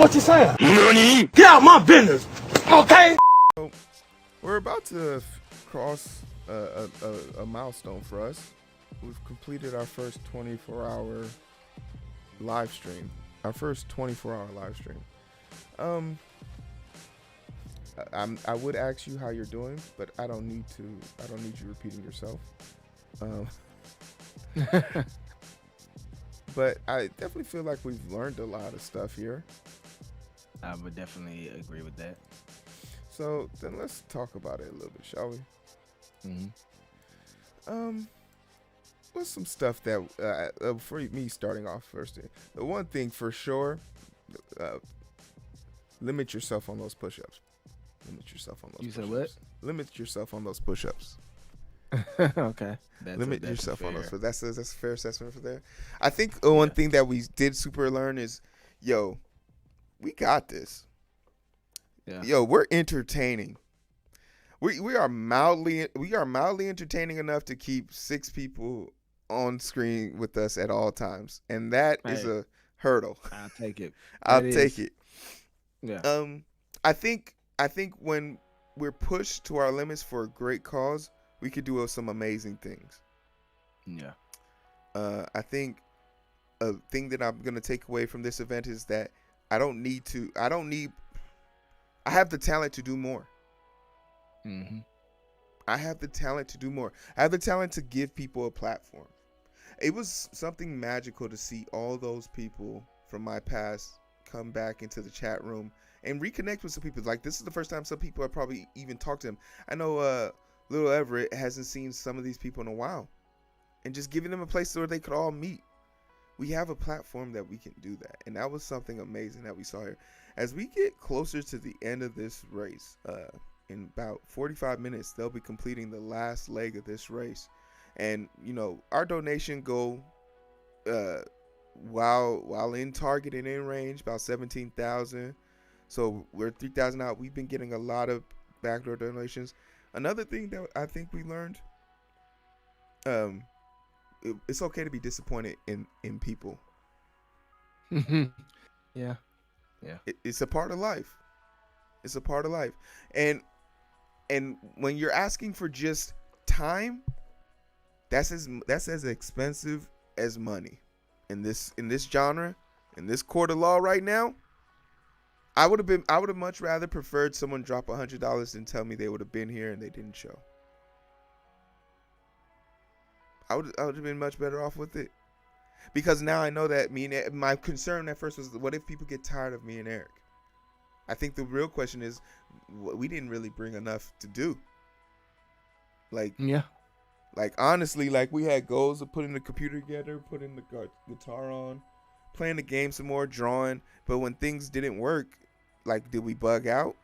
what you're saying. Nani? Get out my business, okay? So we're about to cross a milestone for us. We've completed our first 24-hour live stream. Our first 24-hour live stream. I would ask you how you're doing, but I don't need you repeating yourself. But I definitely feel like we've learned a lot of stuff here. I would definitely agree with that. So then let's talk about it a little bit, shall we? What's some stuff that for me starting off first? The one thing for sure, limit yourself on those push-ups. Limit yourself on those. You said what? Limit yourself on those push-ups. Okay. Limit yourself on those. So that's a fair assessment for there. I think one thing that we did super learn is, yo, we got this. Yeah. Yo, we're entertaining. We are mildly entertaining enough to keep 6 people on screen with us at all times, and that is a hurdle. I'll take it. I'll take it. Yeah. I think when we're pushed to our limits for a great cause, we could do some amazing things. Yeah. I think a thing that I'm gonna take away from this event is that I have the talent to do more. Mm-hmm. I have the talent to do more. I have the talent to give people a platform. It was something magical to see all those people from my past come back into the chat room and reconnect with some people. Like, this is the first time some people have probably even talked to him. I know Little Everett hasn't seen some of these people in a while. And just giving them a place where they could all meet. We have a platform that we can do that. And that was something amazing that we saw here. As we get closer to the end of this race, in about 45 minutes, they'll be completing the last leg of this race. And, you know, our donation goal, while in target and in range, about 17,000. So we're 3,000 out. We've been getting a lot of backdoor donations. Another thing that I think we learned, it's okay to be disappointed in people. Yeah. It's a part of life. It's a part of life. And when you're asking for just time, that's as expensive as money. In this genre, in this court of law right now, I would have much rather preferred someone drop $100 than tell me they would have been here and they didn't show. I would have been much better off with it, because now I know that my concern at first was, what if people get tired of me and Eric? I think the real question is, we didn't really bring enough to do. Like honestly, like, we had goals of putting the computer together, putting the guitar on, playing the game some more, drawing. But when things didn't work, like, did we bug out?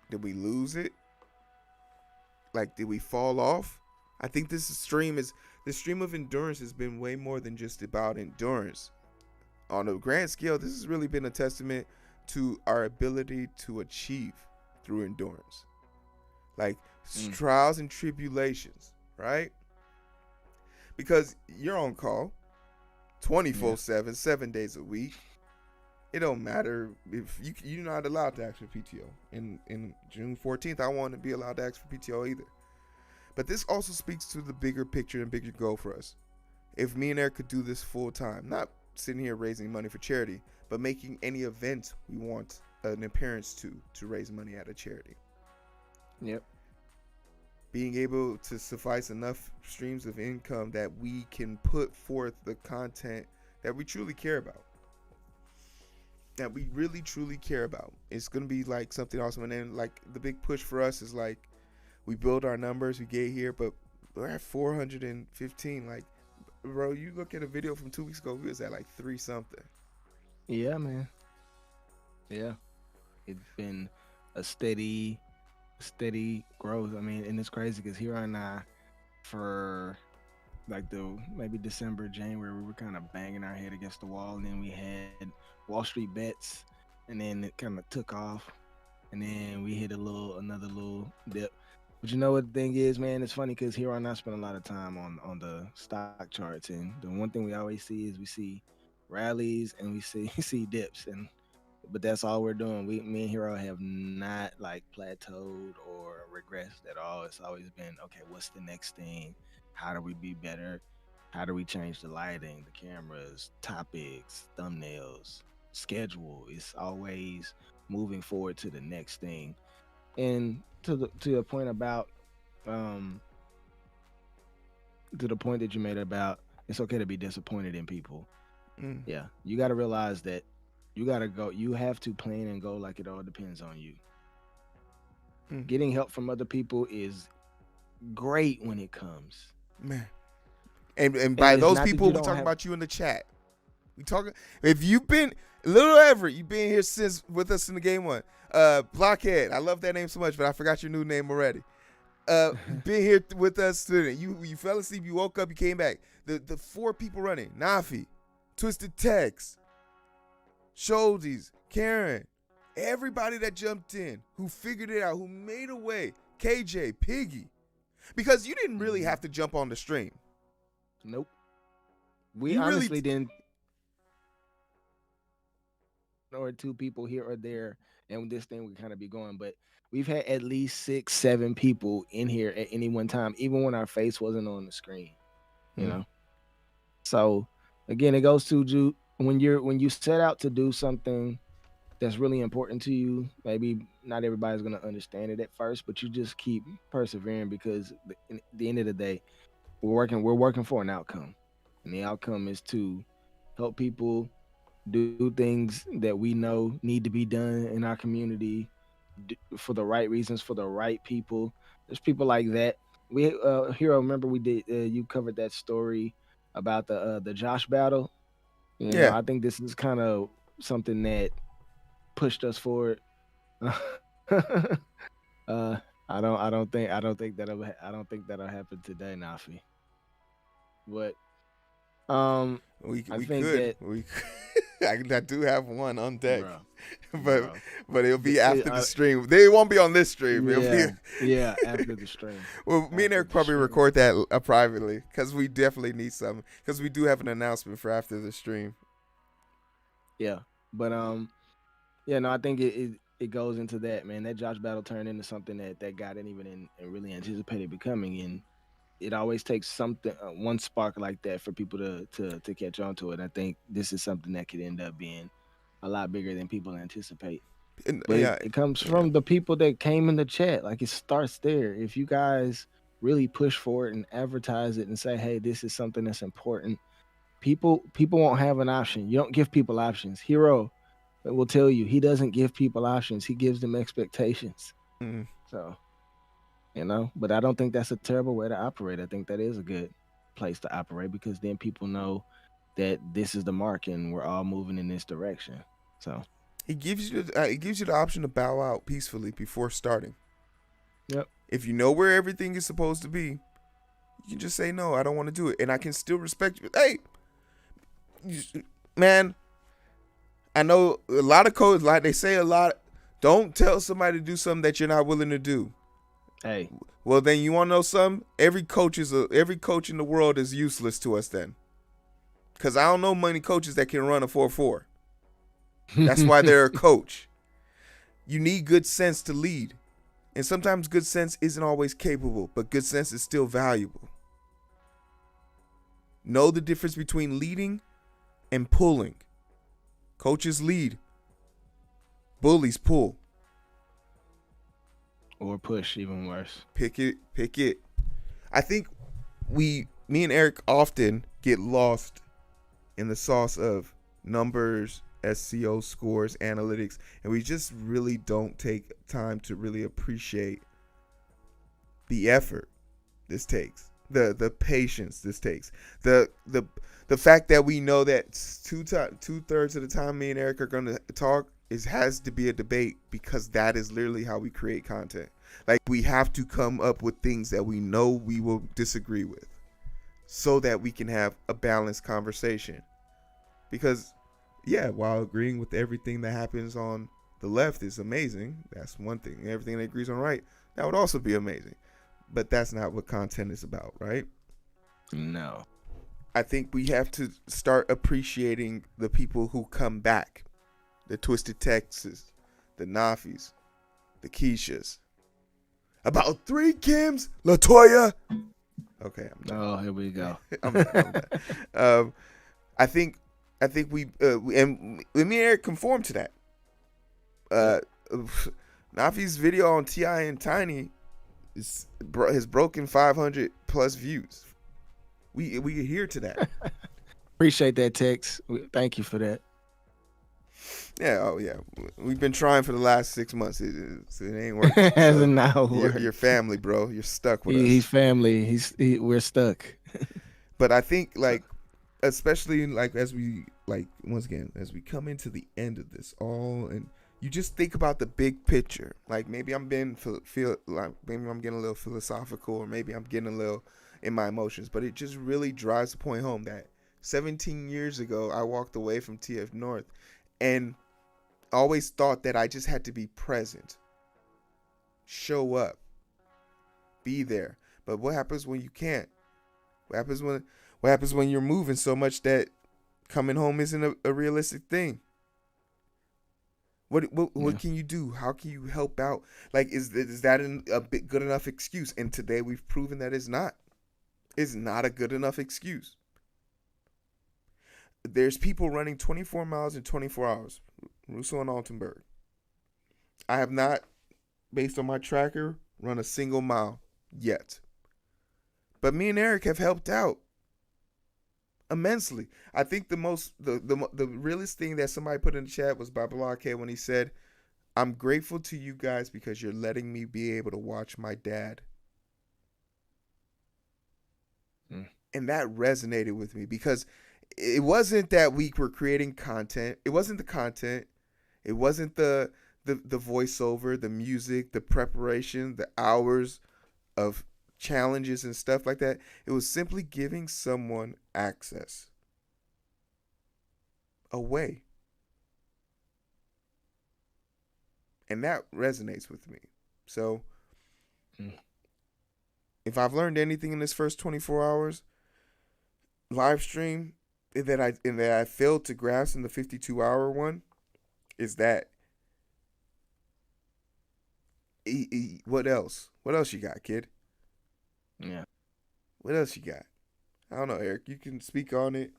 Did we lose it? Like, did we fall off? I think the stream of endurance has been way more than just about endurance. On a grand scale, this has really been a testament to our ability to achieve through endurance. Like, trials and tribulations, right? Because you're on call 24/7, 7 days a week. It don't matter if you're not allowed to ask for PTO. In June 14th, I want to be allowed to ask for PTO either. But this also speaks to the bigger picture and bigger goal for us. If me and Eric could do this full time, not sitting here raising money for charity, but making any event we want an appearance to raise money at a charity. Yep. Being able to suffice enough streams of income that we can put forth the content that we truly care about. That we really truly care about. It's going to be like something awesome. And then, like, the big push for us is, like, we build our numbers, we get here, but we're at 415. Like, bro, you look at a video from 2 weeks ago, we was at like 3 something. Yeah, man. Yeah. It's been a steady growth. I mean, and it's crazy because Heero and I, for like maybe December, January, we were kind of banging our head against the wall, and then we had Wall Street Bets, and then it kind of took off, and then we hit another little dip. But you know what the thing is, man? It's funny because Heero and I spend a lot of time on the stock charts, and the one thing we always see is we see rallies and we see dips, and but that's all we're doing. Me and Hero have not like plateaued or regressed at all. It's always been okay. What's the next thing? How do we be better? How do we change the lighting, the cameras, topics, thumbnails, schedule? It's always moving forward to the next thing. And to the point about um to the point that you made about it's okay to be disappointed in people. Mm. Yeah, you got to realize that you got to go. You have to plan and go like it all depends on you. Mm. Getting help from other people is great when it comes. Man. And by it's those not that people, you we don't talking have- about you in the chat. We talking. If you've been Little Everett, you've been here since with us in the game one. Blockhead, I love that name so much, but I forgot your new name already. Been here with us today. You fell asleep, you woke up, you came back. The 4 people running: Nafi, Twisted Tex, Sholdies, Karen, everybody that jumped in, who figured it out, who made a way. KJ, Piggy, because you didn't really have to jump on the stream. Nope. We You really honestly didn't. Or 2 people here or there, and this thing would kind of be going. But we've had at least 6, 7 people in here at any one time, even when our face wasn't on the screen. You know. So again, it goes to when you set out to do something that's really important to you. Maybe not everybody's gonna understand it at first, but you just keep persevering because at the end of the day, we're working for an outcome, and the outcome is to help people do things that we know need to be done in our community for the right reasons, for the right people. There's people like that. We Hero, remember we did you covered that story about the Josh battle. You know, Yeah. I think this is kind of something that pushed us forward. I don't think that'll happen today, Nafi. But We I think could. that I do have one on deck, bro, but it'll be It- after the I- stream. They won't be on this stream. It'll yeah, be, yeah, after the stream. well, me and after Eric the probably stream. record that privately because we definitely need something because we do have an announcement for after the stream. Yeah, but yeah, no, I think it goes into that, man. That Josh battle turned into something that guy didn't even really anticipated becoming, and it always takes something, one spark like that for people to catch on to it. I think this is something that could end up being a lot bigger than people anticipate. And, But yeah, it comes from the people that came in the chat. Like it starts there. If you guys really push for it and advertise it and say, "Hey, this is something that's important," people won't have an option. You don't give people options. Hero will tell you he doesn't give people options. He gives them expectations. mm, So, you know, but I don't think that's a terrible way to operate. I think that is a good place to operate because then people know that this is the mark and we're all moving in this direction. So it gives you the option to bow out peacefully before starting. Yep. If you know where everything is supposed to be, you can just say no. I don't want to do it, and I can still respect you. Hey, man, I know a lot of coaches, like they say a lot. Don't tell somebody to do something that you're not willing to do. hey, Well, then you want to know something? Every coach in the world is useless to us then. Because I don't know many coaches that can run a 4.4. That's why they're a coach. You need good sense to lead. And sometimes good sense isn't always capable, but good sense is still valuable. Know the difference between leading and pulling. Coaches lead. Bullies pull. or push, even worse. Pick it. I think me and Eric often get lost in the sauce of numbers, SEO scores, analytics, and we just really don't take time to really appreciate the effort this takes, the patience this takes, the fact that we know that 2/3 of the time me and Eric are going to talk has to be a debate, because that is literally how we create content. Like, we have to come up with things that we know we will disagree with so that we can have a balanced conversation. Because, yeah, while agreeing with everything that happens on the left is amazing, that's one thing. Everything that agrees on right, that would also be amazing. But that's not what content is about, right? No. I think we have to start appreciating the people who come back. the Twisted Texas, the Nafis, the Keishas. About 3 Kims, LaToya. Okay, I'm done. Oh, here we go. I'm done. I think we and me and Eric conform to that. Nafi's video on T.I. and Tiny has broken 500 plus views. We adhere to that. Appreciate that, Tex. Thank you for that. Yeah, oh yeah. We've been trying for the last 6 months. It ain't working. Hasn't now worked. Your family, bro. You're stuck with us. He's family. We're stuck. But I think, like, especially like as we once again as we come into the end of this all, and you just think about the big picture. Like, maybe I'm being maybe I'm getting a little philosophical, or maybe I'm getting a little in my emotions. But it just really drives the point home that 17 years ago I walked away from TF North and always thought that I just had to be present, show up, be there. But what happens when you can't? What happens when you're moving so much that coming home isn't a realistic thing? What can you do? How can you help out? Like, is that a bit good enough excuse? And today we've proven that it's not. It's not a good enough excuse. There's people running 24 miles in 24 hours. Russo and Altenberg. I have not, based on my tracker, run a single mile yet. But me and Eric have helped out immensely. I think the realest thing that somebody put in the chat was by Blockhead when he said, "I'm grateful to you guys because you're letting me be able to watch my dad." And that resonated with me, because it wasn't that we were creating content. It wasn't the content. It wasn't the voiceover, the music, the preparation, the hours of challenges and stuff like that. It was simply giving someone access, a way. And that resonates with me. So if I've learned anything in this first 24 hours live stream that I failed to grasp in the 52-hour one, is that what else? What else you got, kid? Yeah. What else you got? I don't know, Eric. You can speak on it.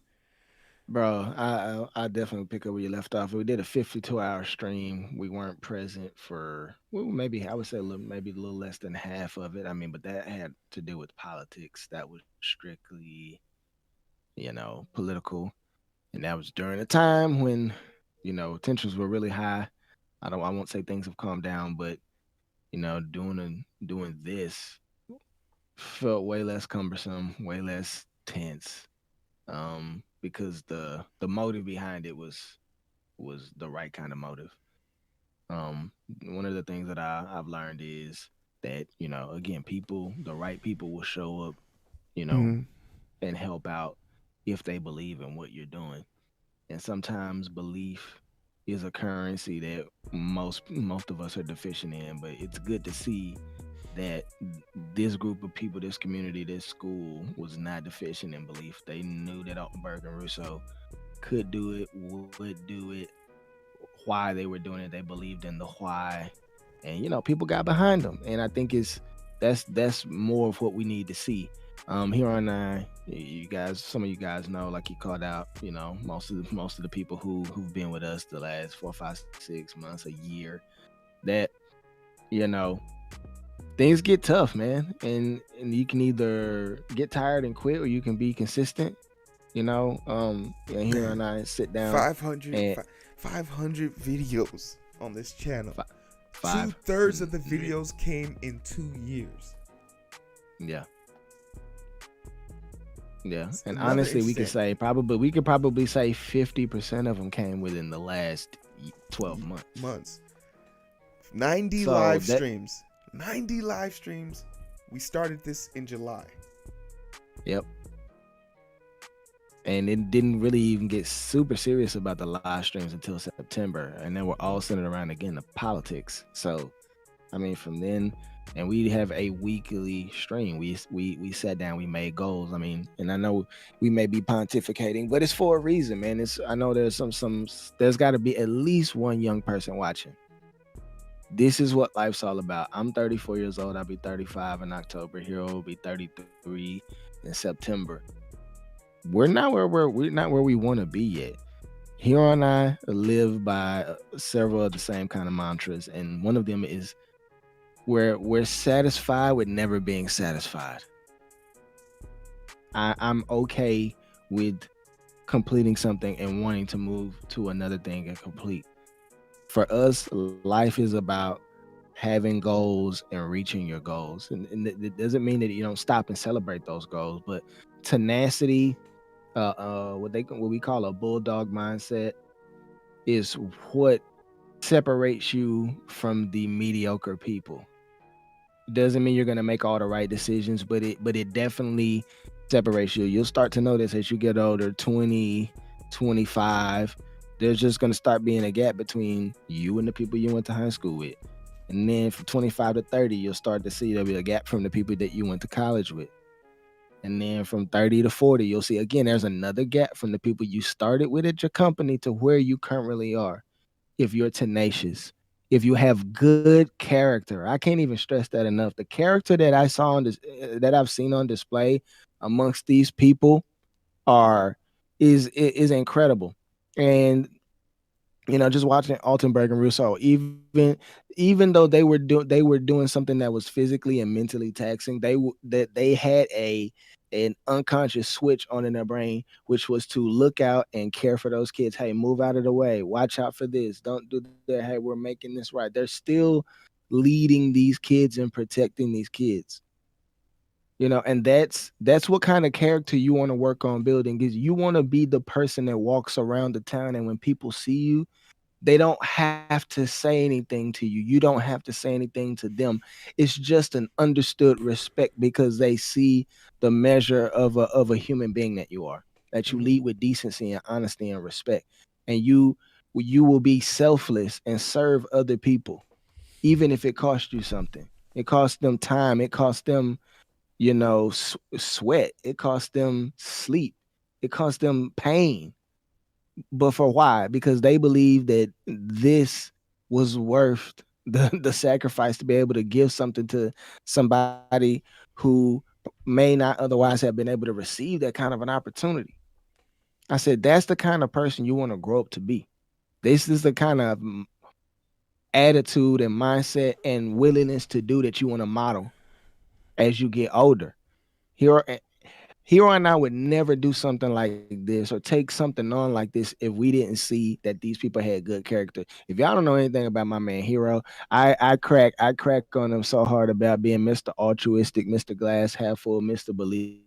Bro, I definitely pick up where you left off. We did a 52-hour stream. We weren't present for, well, maybe I would say maybe a little less than half of it. I mean, but that had to do with politics. That was strictly, political, and that was during a time when, tensions were really high. I won't say things have calmed down, but doing this felt way less cumbersome, way less tense, because the motive behind it was the right kind of motive. One of the things that I've learned is that, again, the right people will show up, and help out if they believe in what you're doing. And sometimes belief is a currency that most of us are deficient in, but it's good to see that this group of people, this community, this school was not deficient in belief. They knew that Altenberg and Russo could do it, would do it, why they were doing it. They believed in the why, and people got behind them. And I think that's more of what we need to see. Here on some of you guys know, like you called out, most of the people who've been with us the last 4, 5, 6 months, a year, that things get tough, man, and you can either get tired and quit, or you can be consistent. Here and I sit down. 500 videos on this channel. 2/3 of the videos came in 2 years. Yeah. Yeah, and honestly, we could probably say 50% of them came within the last 12 months. 90 live streams. 90 live streams. We started this in July. Yep. And it didn't really even get super serious about the live streams until September, and then we're all centered around, again, the politics. So I mean, from then, and we have a weekly stream. We sat down, we made goals. I mean, and I know we may be pontificating, but it's for a reason, man. It's I know there's there's got to be at least one young person watching. This is what life's all about. I'm 34 years old. I'll be 35 in October. Heero will be 33 in September. We're not where we want to be yet. Heero and I live by several of the same kind of mantras, and one of them is we're satisfied with never being satisfied. I'm okay with completing something and wanting to move to another thing and complete. For us, life is about having goals and reaching your goals, and it doesn't mean that you don't stop and celebrate those goals, but tenacity, what we call a bulldog mindset, is what separates you from the mediocre people. Doesn't mean you're gonna make all the right decisions, but it definitely separates you. You'll start to notice as you get older, 20, 25, there's just gonna start being a gap between you and the people you went to high school with. And then from 25 to 30, you'll start to see there'll be a gap from the people that you went to college with. And then from 30 to 40, you'll see again there's another gap from the people you started with at your company to where you currently are. If you're tenacious, if you have good character. I can't even stress that enough. The character that I saw on this, that I've seen on display amongst these people are is incredible. And just watching Altenberg and Russo, even though they were doing something that was physically and mentally taxing, that they had an unconscious switch on in their brain, which was to look out and care for those kids. Hey, move out of the way. Watch out for this. Don't do that. Hey, we're making this right. They're still leading these kids and protecting these kids. And that's what kind of character you want to work on building, is you want to be the person that walks around the town, and when people see you, they don't have to say anything to you. You don't have to say anything to them. It's just an understood respect because they see the measure of a human being that you are. That you Mm-hmm. lead with decency and honesty and respect. And you will be selfless and serve other people, even if it costs you something. It costs them time. It costs them, sweat. It costs them sleep. It costs them pain, but for why? Because they believe that this was worth the sacrifice to be able to give something to somebody who may not otherwise have been able to receive that kind of an opportunity. I said, that's the kind of person you want to grow up to be. This is the kind of attitude and mindset and willingness to do that you want to model as you get older. Here Hero and I would never do something like this or take something on like this if we didn't see that these people had good character. If y'all don't know anything about my man Hero, I crack on him so hard about being Mr. Altruistic, Mr. Glass half full, Mr. Believe in himself.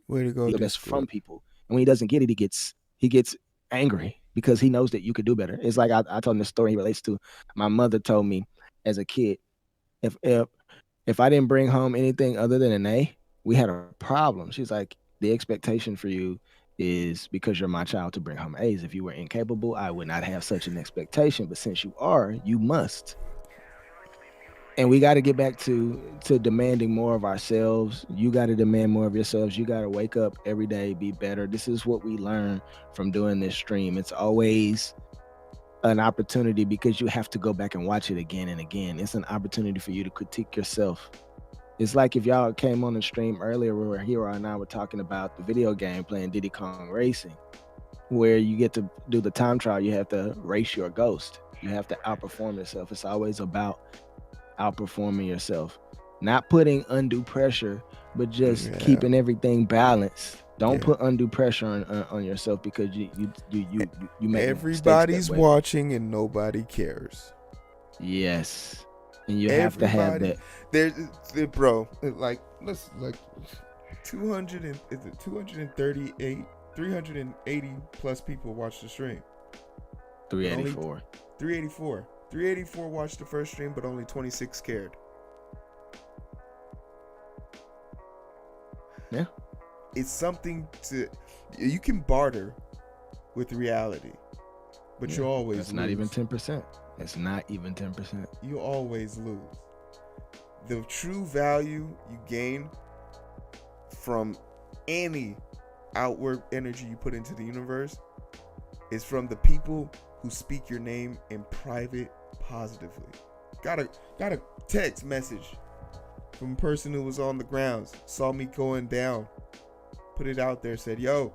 Way to go, Best Discord. from people. And when he doesn't get it, he gets angry because he knows that you could do better. It's like I told him this story he relates to. My mother told me as a kid, if if if I didn't bring home anything other than an A, we had a problem. She's like, the expectation for you is because you're my child to bring home A's. If you were incapable, I would not have such an expectation. But since you are, you must. And we got to get back to demanding more of ourselves. You got to demand more of yourselves. You got to wake up every day, be better. This is what we learn from doing this stream. It's always an opportunity because you have to go back and watch it again and again. It's an opportunity for you to critique yourself. It's like if y'all came on the stream earlier where Heero and I were talking about the video game playing Diddy Kong Racing, where you get to do the time trial, you have to race your ghost. You have to outperform yourself. It's always about outperforming yourself. Not putting undue pressure, but just Yeah. keeping everything balanced. Don't Yeah. put undue pressure on yourself because you make mistakes that Everybody's way. watching and nobody cares. Yes. And you have to have Everybody, that. bro. Like 200 and is it 238, 380 plus people watch the stream. 384. 384. 384 watched the first stream, but only 26 cared. Yeah. It's something you can barter with reality. But you always That's lose. not even 10%. It's not even 10%. You always lose. The true value you gain from any outward energy you put into the universe is from the people who speak your name in private positively. Got a text message from a person who was on the grounds, saw me going down, put it out there, said, "Yo,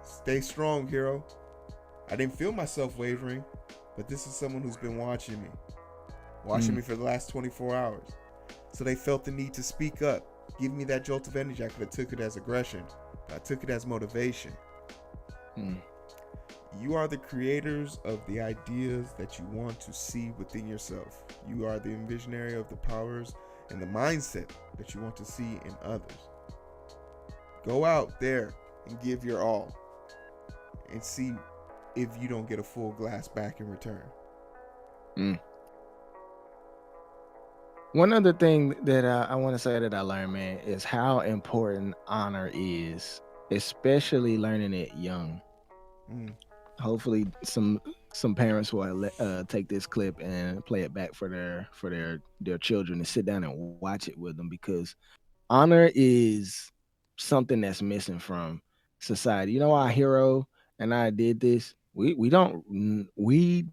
stay strong, Heero. I didn't feel myself wavering, but this is someone who's been watching me for the last 24 hours. So they felt the need to speak up, give me that jolt of energy. I could have took it as aggression, but I took it as motivation." You are the creators of the ideas that you want to see within yourself. You are the envisionary of the powers and the mindset that you want to see in others. Go out there and give your all and see if you don't get a full glass back in return. One other thing that I want to say that I learned, man, is how important honor is, especially learning it young. Hopefully, some parents will take this clip and play it back for their children and sit down and watch it with them, because honor is something that's missing from society. You know why Heero and I did this? We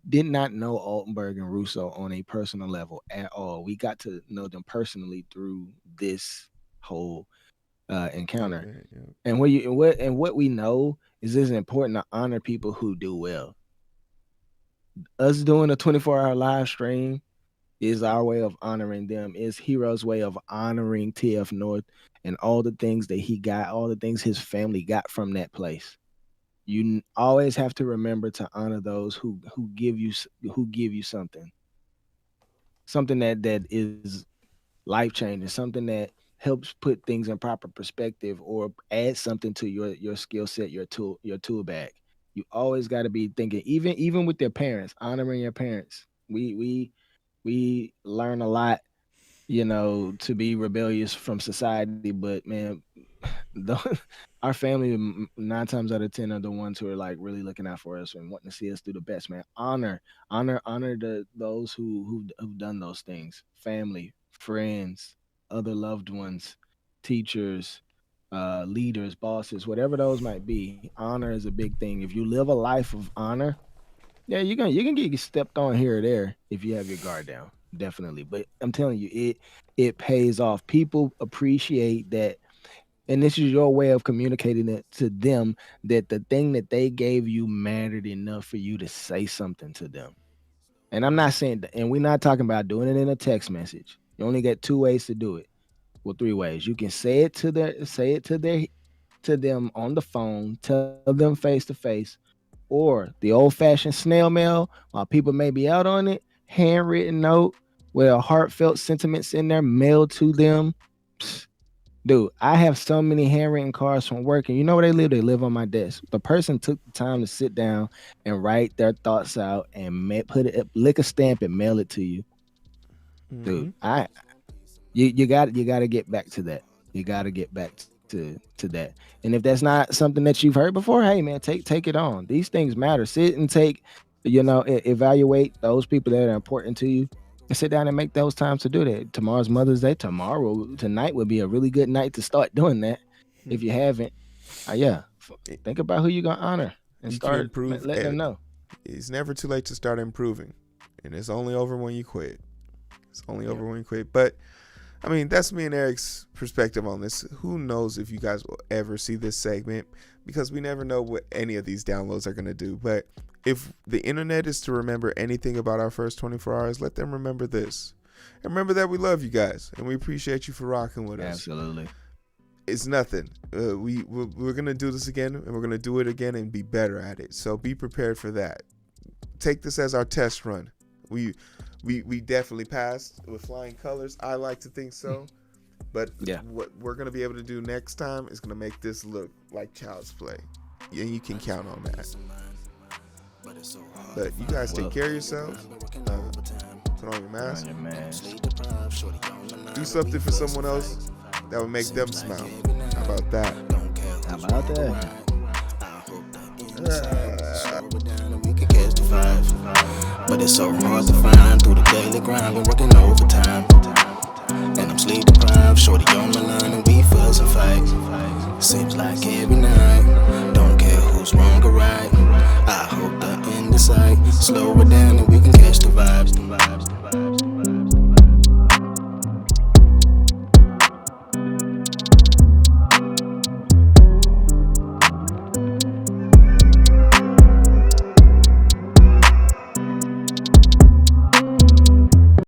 did not know Altenberg and Russo on a personal level at all. We got to know them personally through this whole encounter. And what we know is it's important to honor people who do well. Us doing a 24-hour live stream is our way of honoring them. Is Heero's way of honoring TF North and all the things that he got, all the things his family got from that place. You always have to remember to honor those who give you something that is life changing, something that helps put things in proper perspective or add something to your skill set, your tool bag. You always got to be thinking, even with your parents, honoring your parents. We learn a lot, to be rebellious from society, but man, our family 9 times out of 10 are the ones who are like really looking out for us and wanting to see us do the best, man. Honor those who've done those things. Family, friends, other loved ones, teachers, leaders, bosses, whatever those might be. Honor is a big thing. If you live a life of honor, yeah, you can get stepped on here or there if you have your guard down, definitely. But I'm telling you, it pays off. People appreciate that, and this is your way of communicating it to them that the thing that they gave you mattered enough for you to say something to them. And I'm not saying, and we're not talking about doing it in a text message. You only get 2 ways to do it. Well, 3 ways. You can say it to them on the phone, tell them face to face, or the old-fashioned snail mail while people may be out on it, handwritten note with a heartfelt sentiments in there mailed to them. Dude, I have so many handwritten cards from work, and you know where they live? They live on my desk. The person took the time to sit down and write their thoughts out and lick a stamp and mail it to you. Dude, you got to get back to that. You got to get back to that. And if that's not something that you've heard before, hey man, take it on. These things matter. Sit and evaluate those people that are important to you, and sit down and make those times to do that. Tomorrow's Mother's Day. Tonight would be a really good night to start doing that. If you haven't, think about who you're gonna honor and start letting them know. It's never too late to start improving, and it's only over when you quit. It's only over when you quit. But I mean, that's me and Eric's perspective on this. Who knows if you guys will ever see this segment, because we never know what any of these downloads are going to do. But if the internet is to remember anything about our first 24 hours, let them remember this. And remember that we love you guys, and we appreciate you for rocking with us. Absolutely. It's nothing. We're going to do this again, and we're going to do it again and be better at it. So be prepared for that. Take this as our test run. We definitely passed with flying colors. I like to think so. But what we're going to be able to do next time is going to make this look like child's play. And you can count on that. But you guys take care of yourselves. Put on your mask. Do something for someone else that would make them smile. How about that? How about that? but it's so hard to find through the daily grind. Been working overtime, and I'm sleep deprived. Shorty on my line and we fuss and fight. Seems like every night. Don't care who's wrong or right. I hope the end is sight. Slow